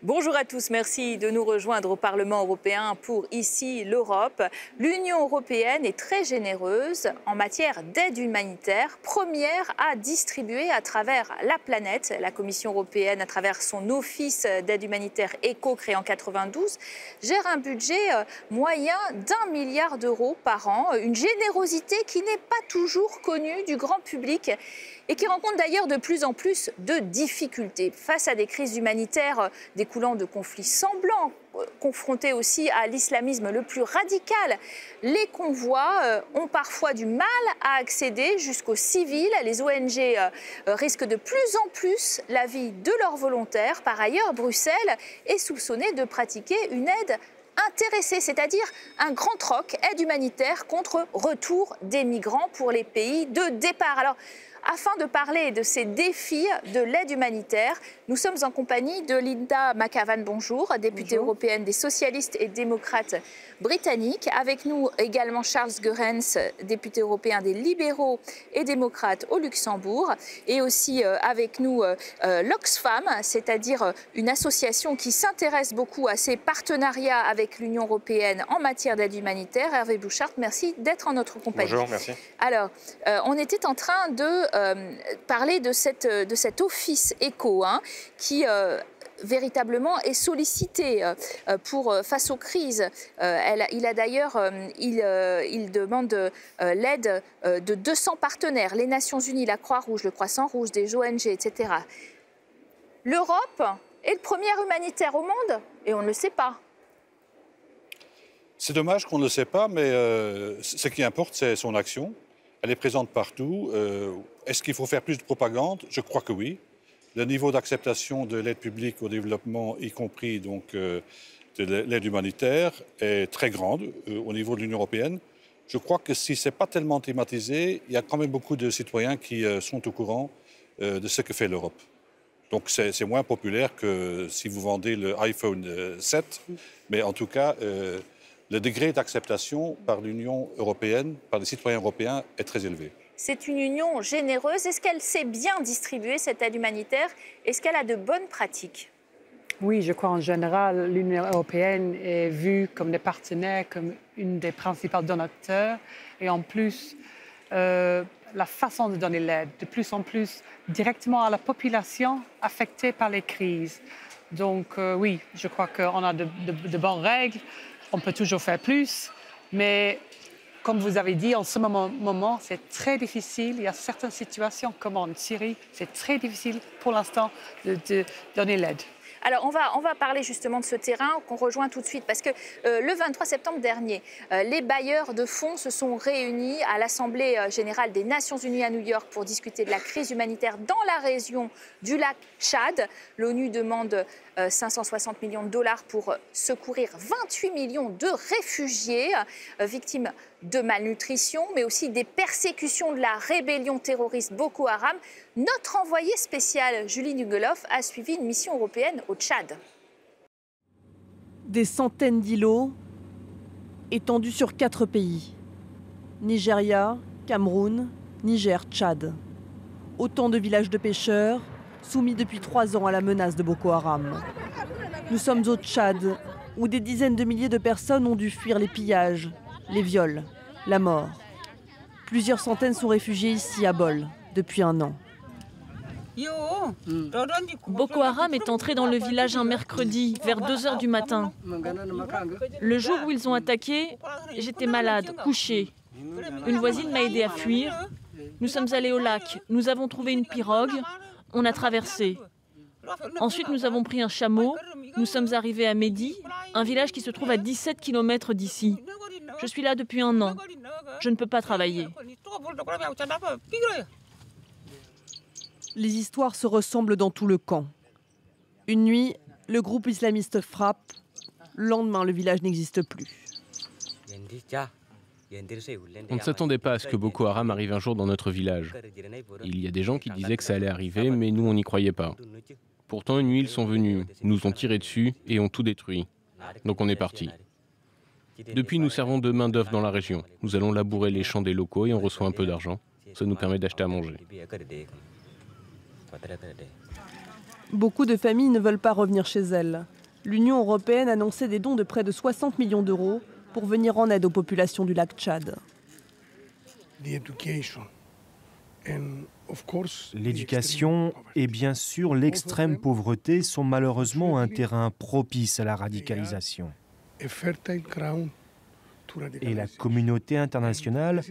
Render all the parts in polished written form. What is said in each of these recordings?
Bonjour à tous, merci de nous rejoindre au Parlement européen pour Ici l'Europe. L'Union européenne est très généreuse en matière d'aide humanitaire, première à distribuer à travers la planète. La Commission européenne, à travers son office d'aide humanitaire ECHO créé en 92, gère un budget moyen d'1 milliard d'euros par an. Une générosité qui n'est pas toujours connue du grand public et qui rencontre d'ailleurs de plus en plus de difficultés. Face à des crises humanitaires découlant de conflits sanglants, confrontés aussi à l'islamisme le plus radical, les convois ont parfois du mal à accéder jusqu'aux civils. Les ONG risquent de plus en plus la vie de leurs volontaires. Par ailleurs, Bruxelles est soupçonnée de pratiquer une aide intéressée, c'est-à-dire un grand troc, aide humanitaire contre retour des migrants pour les pays de départ. Alors, afin de parler de ces défis de l'aide humanitaire, nous sommes en compagnie de Linda McAvan, bonjour, députée européenne des socialistes et démocrates britanniques. Avec nous également Charles Goerens, député européen des libéraux et démocrates au Luxembourg. Et aussi avec nous l'Oxfam, c'est-à-dire une association qui s'intéresse beaucoup à ces partenariats avec l'Union européenne en matière d'aide humanitaire. Hervé Bouchard, merci d'être en notre compagnie. Bonjour, merci. Alors, on était en train de parler de cet office ECHO qui véritablement est sollicité face aux crises. Il demande l'aide de 200 partenaires, les Nations Unies, la Croix-Rouge, le Croissant-Rouge, des ONG, etc. L'Europe est le premier humanitaire au monde et on ne le sait pas. C'est dommage qu'on ne le sait pas, mais ce qui importe, c'est son action. Elle est présente partout. Est-ce qu'il faut faire plus de propagande? Je crois que oui. Le niveau d'acceptation de l'aide publique au développement, y compris donc, de l'aide humanitaire, est très grande au niveau de l'Union européenne. Je crois que si ce n'est pas tellement thématisé, il y a quand même beaucoup de citoyens qui sont au courant de ce que fait l'Europe. Donc c'est moins populaire que si vous vendez le iPhone 7, mais en tout cas, le degré d'acceptation par l'Union européenne, par les citoyens européens, est très élevé. C'est une union généreuse. Est-ce qu'elle sait bien distribuer cette aide humanitaire? Est-ce qu'elle a de bonnes pratiques? Oui, je crois en général, l'Union européenne est vue comme des partenaires, comme une des principaux donateurs. Et en plus, la façon de donner l'aide, de plus en plus directement à la population affectée par les crises. Donc oui, je crois qu'on a de bonnes règles. On peut toujours faire plus, mais comme vous avez dit, en ce moment, c'est très difficile. Il y a certaines situations, comme en Syrie, c'est très difficile pour l'instant de donner l'aide. Alors, on va parler justement de ce terrain qu'on rejoint tout de suite parce que le 23 septembre dernier, les bailleurs de fonds se sont réunis à l'Assemblée générale des Nations Unies à New York pour discuter de la crise humanitaire dans la région du lac Tchad. L'ONU demande 560 millions de dollars pour secourir 28 millions de réfugiés victimes de malnutrition, mais aussi des persécutions de la rébellion terroriste Boko Haram. Notre envoyée spéciale, Julie Nugeloff, a suivi une mission européenne au Tchad. Des centaines d'îlots étendus sur 4 pays. Nigeria, Cameroun, Niger, Tchad. Autant de villages de pêcheurs soumis depuis 3 ans à la menace de Boko Haram. Nous sommes au Tchad, où des dizaines de milliers de personnes ont dû fuir les pillages, les viols, la mort. Plusieurs centaines sont réfugiés ici à Bol depuis 1 an. Boko Haram est entré dans le village un mercredi, vers 2 h du matin. Le jour où ils ont attaqué, j'étais malade, couchée. Une voisine m'a aidée à fuir. Nous sommes allés au lac, nous avons trouvé une pirogue, on a traversé. Ensuite, nous avons pris un chameau, nous sommes arrivés à Mehdi, un village qui se trouve à 17 km d'ici. Je suis là depuis 1 an. Je ne peux pas travailler. Les histoires se ressemblent dans tout le camp. Une nuit, le groupe islamiste frappe. Le lendemain, le village n'existe plus. On ne s'attendait pas à ce que Boko Haram arrive un jour dans notre village. Il y a des gens qui disaient que ça allait arriver, mais nous, on n'y croyait pas. Pourtant, une nuit, ils sont venus, nous ont tiré dessus et ont tout détruit. Donc on est parti. Depuis, nous servons de main-d'œuvre dans la région. Nous allons labourer les champs des locaux et on reçoit un peu d'argent. Ça nous permet d'acheter à manger. Beaucoup de familles ne veulent pas revenir chez elles. L'Union européenne annonçait des dons de près de 60 millions d'euros pour venir en aide aux populations du lac Tchad. L'éducation et bien sûr l'extrême pauvreté sont malheureusement un terrain propice à la radicalisation. Et la communauté internationale,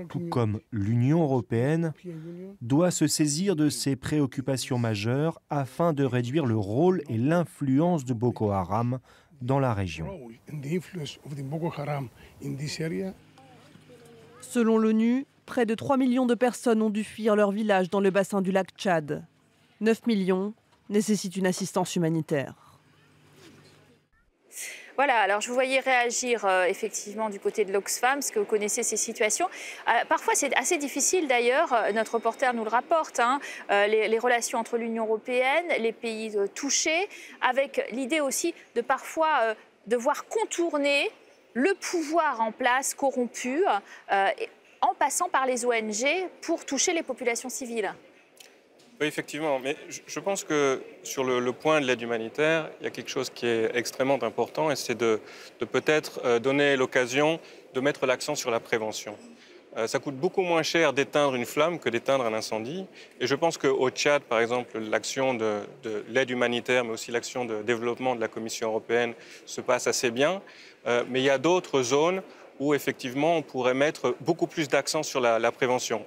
tout comme l'Union européenne, doit se saisir de ces préoccupations majeures afin de réduire le rôle et l'influence de Boko Haram dans la région. Selon l'ONU, près de 3 millions de personnes ont dû fuir leur village dans le bassin du lac Tchad. 9 millions nécessitent une assistance humanitaire. Voilà, alors je vous voyais réagir effectivement du côté de l'Oxfam, parce que vous connaissez ces situations. Parfois, c'est assez difficile d'ailleurs, notre reporter nous le rapporte, les relations entre l'Union européenne, les pays touchés, avec l'idée aussi de parfois devoir contourner le pouvoir en place corrompu, en passant par les ONG pour toucher les populations civiles. Oui, effectivement, mais je pense que sur le point de l'aide humanitaire, il y a quelque chose qui est extrêmement important et c'est de peut-être donner l'occasion de mettre l'accent sur la prévention. Ça coûte beaucoup moins cher d'éteindre une flamme que d'éteindre un incendie. Et je pense qu'au Tchad, par exemple, l'action de l'aide humanitaire, mais aussi l'action de développement de la Commission européenne se passe assez bien. Mais il y a d'autres zones où effectivement on pourrait mettre beaucoup plus d'accent sur la prévention.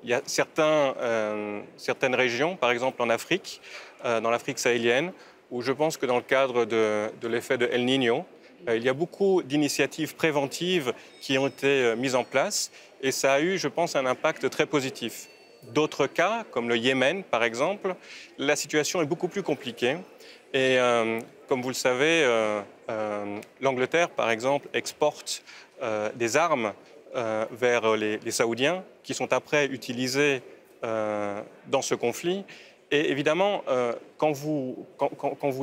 Il y a certaines régions, par exemple en Afrique, dans l'Afrique sahélienne, où je pense que dans le cadre de l'effet de El Niño, il y a beaucoup d'initiatives préventives qui ont été mises en place et ça a eu, je pense, un impact très positif. D'autres cas, comme le Yémen, par exemple, la situation est beaucoup plus compliquée. Et comme vous le savez, l'Angleterre, par exemple, exporte des armes vers les Saoudiens qui sont après utilisés dans ce conflit. Et évidemment, quand vous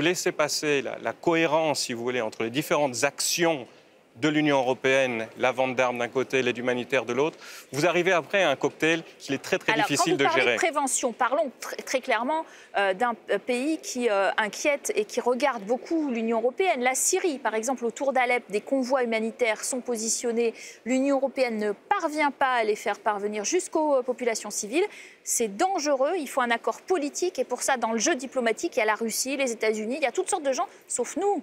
laissez passer la cohérence, si vous voulez, entre les différentes actions de l'Union européenne, la vente d'armes d'un côté, l'aide humanitaire de l'autre, vous arrivez après à un cocktail qu'il est très difficile de gérer. Alors, quand vous parlez de prévention, parlons très clairement d'un pays qui inquiète et qui regarde beaucoup l'Union européenne. La Syrie, par exemple, autour d'Alep, des convois humanitaires sont positionnés. L'Union européenne ne parvient pas à les faire parvenir jusqu'aux populations civiles. C'est dangereux, il faut un accord politique et pour ça, dans le jeu diplomatique, il y a la Russie, les États-Unis, il y a toutes sortes de gens, sauf nous.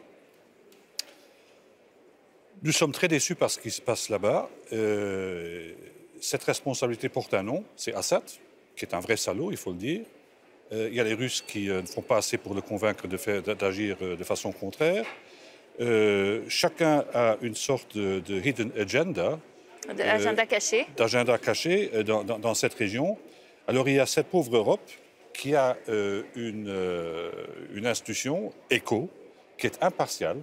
Nous sommes très déçus par ce qui se passe là-bas. Cette responsabilité porte un nom, c'est Assad, qui est un vrai salaud, il faut le dire. Il y a les Russes qui ne font pas assez pour le convaincre d'agir de façon contraire. Chacun a une sorte de hidden agenda. D'agenda caché. D'agenda caché dans cette région. Alors il y a cette pauvre Europe qui a une institution, ECHO, qui est impartiale,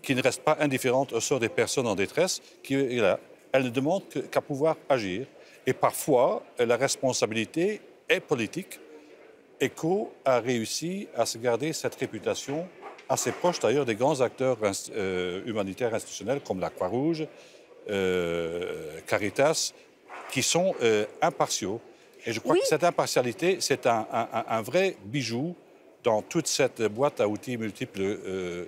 qui ne reste pas indifférente au sort des personnes en détresse, qui est là. Elle ne demande qu'à pouvoir agir. Et parfois, la responsabilité est politique. ECHO a réussi à se garder cette réputation assez proche d'ailleurs des grands acteurs humanitaires institutionnels comme la Croix-Rouge, Caritas, qui sont impartiaux. Et je crois que cette impartialité, c'est un vrai bijou dans toute cette boîte à outils multiples.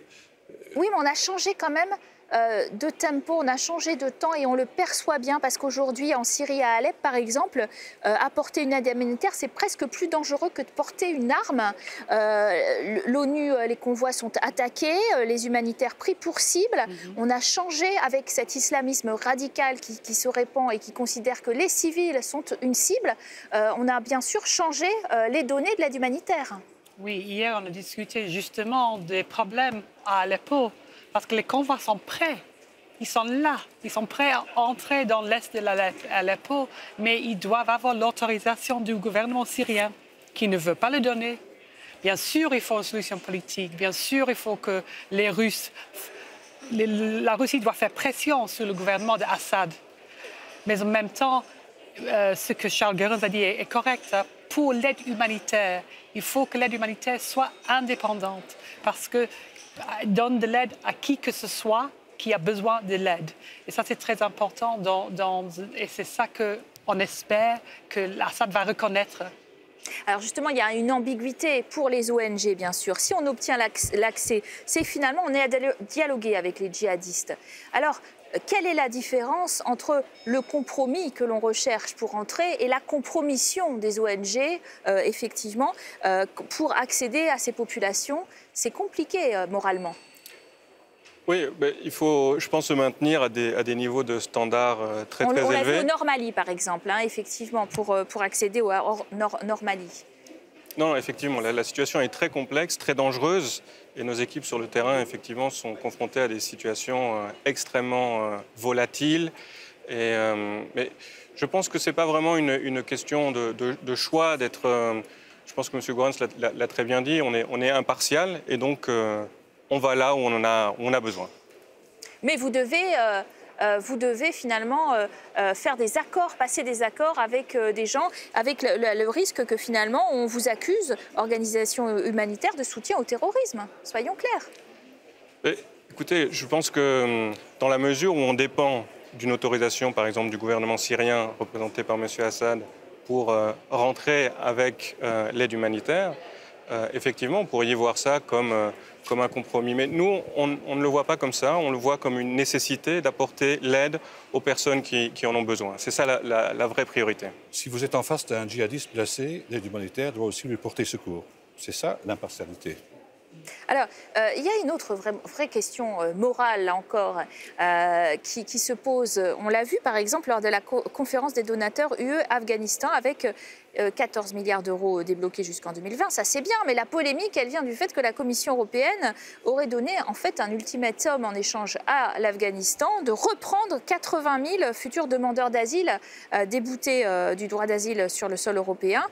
Oui, mais on a changé quand même de tempo, on a changé de temps et on le perçoit bien parce qu'aujourd'hui, en Syrie, à Alep, par exemple, apporter une aide humanitaire, c'est presque plus dangereux que de porter une arme. L'ONU, les convois sont attaqués, les humanitaires pris pour cible. On a changé avec cet islamisme radical qui se répand et qui considère que les civils sont une cible. On a bien sûr changé les données de l'aide humanitaire. Oui, hier, on a discuté justement des problèmes à Aleppo, parce que les convois sont prêts. Ils sont là. Ils sont prêts à entrer dans l'est de Aleppo, mais ils doivent avoir l'autorisation du gouvernement syrien, qui ne veut pas le donner. Bien sûr, il faut une solution politique. Bien sûr, il faut que la Russie doit faire pression sur le gouvernement d'Assad. Mais en même temps, ce que Charles Goerens a dit est correct. Pour l'aide humanitaire, il faut que l'aide humanitaire soit indépendante parce que donne de l'aide à qui que ce soit qui a besoin de l'aide. Et ça, c'est très important et c'est ça qu'on espère que Assad va reconnaître Alors justement, il y a une ambiguïté pour les ONG, bien sûr. Si on obtient l'accès, c'est finalement on est à dialoguer avec les djihadistes. Alors, quelle est la différence entre le compromis que l'on recherche pour entrer et la compromission des ONG, effectivement, pour accéder à ces populations? C'est compliqué moralement. Oui, il faut, je pense, se maintenir à des niveaux de standards très élevés. On l'a vu au Nord-Mali, par exemple, hein, effectivement, pour accéder au Nord-Mali. Non, effectivement, la situation est très complexe, très dangereuse, et nos équipes sur le terrain, effectivement, sont confrontées à des situations extrêmement volatiles. Mais je pense que ce n'est pas vraiment une question de choix d'être... je pense que M. Goerens l'a très bien dit, on est impartial, et donc on va là où on a besoin. Mais vous devez finalement faire des accords, passer des accords avec des gens, avec le risque que finalement on vous accuse, organisation humanitaire, de soutien au terrorisme. Soyons clairs. Mais, écoutez, je pense que dans la mesure où on dépend d'une autorisation, par exemple, du gouvernement syrien représenté par M. Assad pour rentrer avec l'aide humanitaire, effectivement, vous pourriez voir ça comme un compromis. Mais nous, on ne le voit pas comme ça, on le voit comme une nécessité d'apporter l'aide aux personnes qui en ont besoin. C'est ça la vraie priorité. Si vous êtes en face d'un djihadiste blessé, l'aide humanitaire doit aussi lui porter secours. C'est ça l'impartialité. Alors, il y a une autre vraie question morale, là encore, qui se pose. On l'a vu, par exemple, lors de la conférence des donateurs UE-Afghanistan, avec 14 milliards d'euros débloqués jusqu'en 2020. Ça, c'est bien, mais la polémique, elle vient du fait que la Commission européenne aurait donné, en fait, un ultimatum en échange à l'Afghanistan de reprendre 80 000 futurs demandeurs d'asile déboutés du droit d'asile sur le sol européen,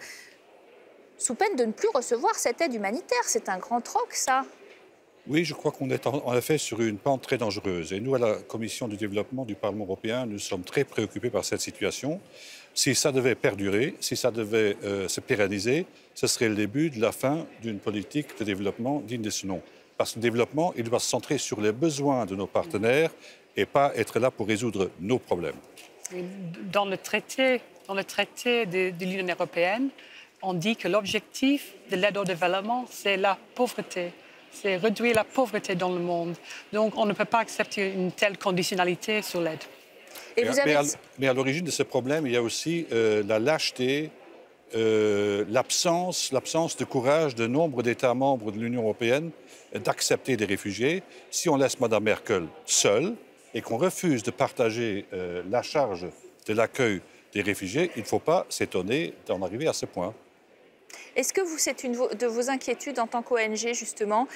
sous peine de ne plus recevoir cette aide humanitaire. C'est un grand troc, ça. Oui, je crois qu'on est en effet sur une pente très dangereuse. Et nous, à la Commission du développement du Parlement européen, nous sommes très préoccupés par cette situation. Si ça devait perdurer, si ça devait se pérenniser, ce serait le début de la fin d'une politique de développement digne de ce nom. Parce que le développement, il doit se centrer sur les besoins de nos partenaires et pas être là pour résoudre nos problèmes. Dans le traité de l'Union européenne, on dit que l'objectif de l'aide au développement, c'est la pauvreté. C'est réduire la pauvreté dans le monde. Donc, on ne peut pas accepter une telle conditionnalité sur l'aide. Mais à l'origine de ce problème, il y a aussi la lâcheté, l'absence de courage de nombre d'États membres de l'Union européenne d'accepter des réfugiés. Si on laisse Mme Merkel seule et qu'on refuse de partager la charge de l'accueil des réfugiés, il ne faut pas s'étonner d'en arriver à ce point. Est-ce que c'est une de vos inquiétudes en tant qu'ONG, justement,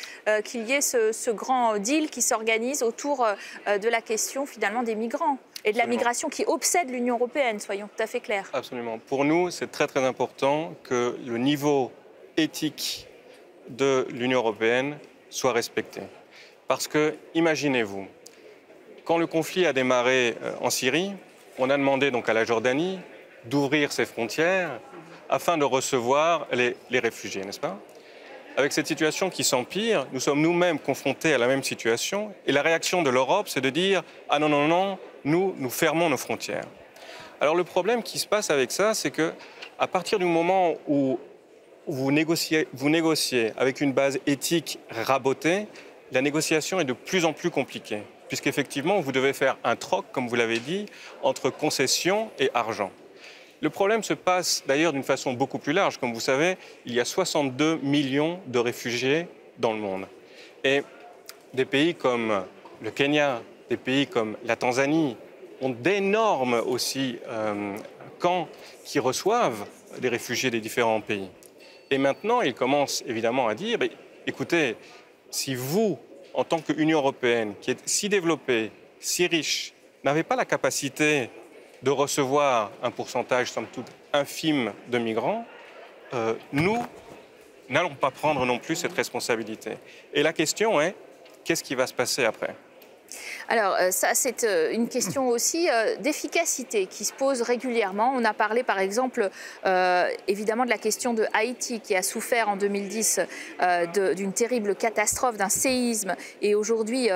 qu'il y ait ce grand deal qui s'organise autour de la question, finalement, des migrants et de la migration qui obsède l'Union européenne, soyons tout à fait clairs? Absolument. Pour nous, c'est très, très important que le niveau éthique de l'Union européenne soit respecté. Parce que, imaginez-vous, quand le conflit a démarré en Syrie, on a demandé donc à la Jordanie d'ouvrir ses frontières afin de recevoir les réfugiés, n'est-ce pas? Avec cette situation qui s'empire, nous sommes nous-mêmes confrontés à la même situation et la réaction de l'Europe, c'est de dire « Ah non, non, non, nous fermons nos frontières ». Alors le problème qui se passe avec ça, c'est qu'à partir du moment où vous négociez avec une base éthique rabotée, la négociation est de plus en plus compliquée, puisqu'effectivement, vous devez faire un troc, comme vous l'avez dit, entre concessions et argent. Le problème se passe d'ailleurs d'une façon beaucoup plus large. Comme vous savez, il y a 62 millions de réfugiés dans le monde. Et des pays comme le Kenya, des pays comme la Tanzanie ont d'énormes aussi camps qui reçoivent des réfugiés des différents pays. Et maintenant, ils commencent évidemment à dire, écoutez, si vous, en tant qu'Union européenne, qui est si développée, si riche, n'avez pas la capacité de recevoir un pourcentage, somme toute, infime de migrants, nous n'allons pas prendre non plus cette responsabilité. Et la question est, qu'est-ce qui va se passer après? Alors ça, c'est une question aussi d'efficacité qui se pose régulièrement. On a parlé par exemple évidemment de la question de Haïti qui a souffert en 2010 d'une terrible catastrophe, d'un séisme et aujourd'hui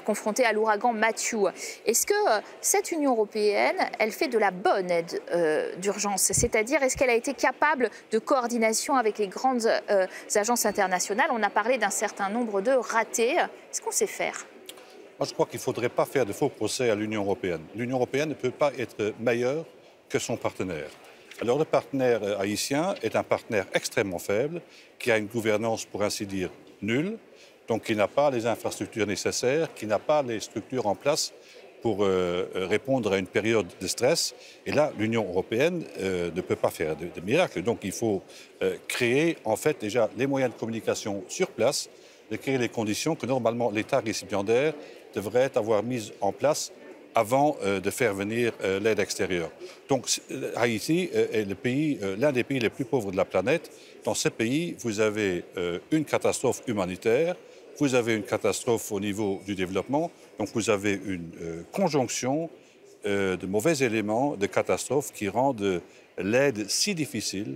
confronté à l'ouragan Matthew. Est-ce que cette Union européenne, elle fait de la bonne aide d'urgence? C'est-à-dire, est-ce qu'elle a été capable de coordination avec les grandes agences internationales? On a parlé d'un certain nombre de ratés. Est-ce qu'on sait faire? Moi, je crois qu'il ne faudrait pas faire de faux procès à l'Union européenne. L'Union européenne ne peut pas être meilleure que son partenaire. Alors, le partenaire haïtien est un partenaire extrêmement faible, qui a une gouvernance, pour ainsi dire, nulle, donc qui n'a pas les infrastructures nécessaires, qui n'a pas les structures en place pour répondre à une période de stress. Et là, l'Union européenne ne peut pas faire de miracle. Donc, il faut créer, en fait, déjà les moyens de communication sur place, de créer les conditions que, normalement, l'État récipiendaire devrait avoir mises en place avant de faire venir l'aide extérieure. Donc Haïti est l'un des pays les plus pauvres de la planète. Dans ce pays, vous avez une catastrophe humanitaire, vous avez une catastrophe au niveau du développement, donc vous avez une conjonction de mauvais éléments, de catastrophes qui rendent l'aide si difficile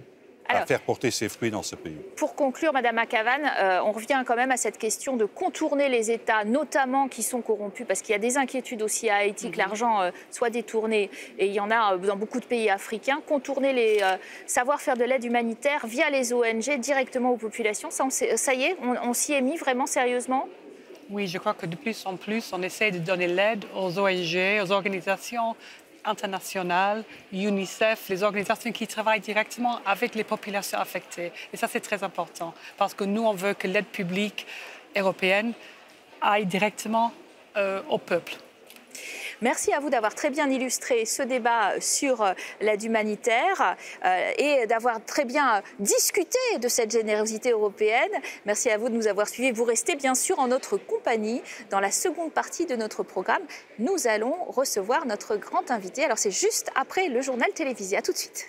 à faire porter ses fruits dans ce pays. Pour conclure, Madame McAvan, on revient quand même à cette question de contourner les États, notamment qui sont corrompus, parce qu'il y a des inquiétudes aussi à Haïti que l'argent soit détourné, et il y en a dans beaucoup de pays africains. Contourner savoir faire de l'aide humanitaire via les ONG directement aux populations, ça y est, on s'y est mis vraiment sérieusement? Oui, je crois que de plus en plus, on essaie de donner l'aide aux ONG, aux organisations internationales, UNICEF, les organisations qui travaillent directement avec les populations affectées. Et ça, c'est très important, parce que nous, on veut que l'aide publique européenne aille directement au peuple. Merci à vous d'avoir très bien illustré ce débat sur l'aide humanitaire et d'avoir très bien discuté de cette générosité européenne. Merci à vous de nous avoir suivis. Vous restez bien sûr en notre compagnie. Dans la seconde partie de notre programme, nous allons recevoir notre grand invité. Alors c'est juste après le journal télévisé. À tout de suite.